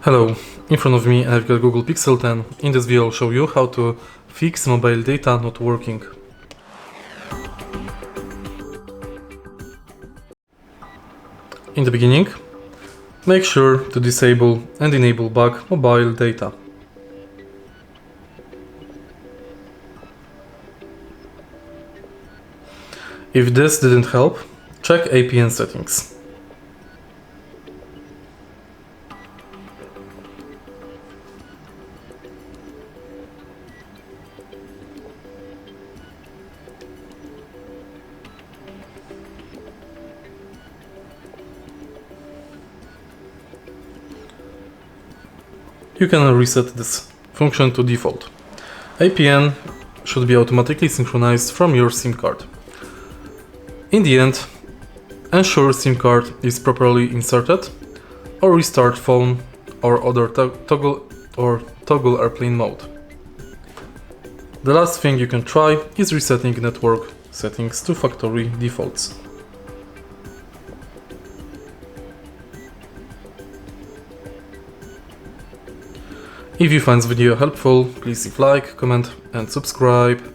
Hello, in front of me I've got Google Pixel 10. In this video I'll show you how to fix mobile data not working. In the beginning, make sure to disable and enable bug mobile data. If this didn't help, check APN settings. You can reset this function to default. APN should be automatically synchronized from your SIM card. In the end, ensure SIM card is properly inserted, or restart phone or other toggle airplane mode. The last thing you can try is resetting network settings to factory defaults. If you find this video helpful, please leave like, comment and subscribe.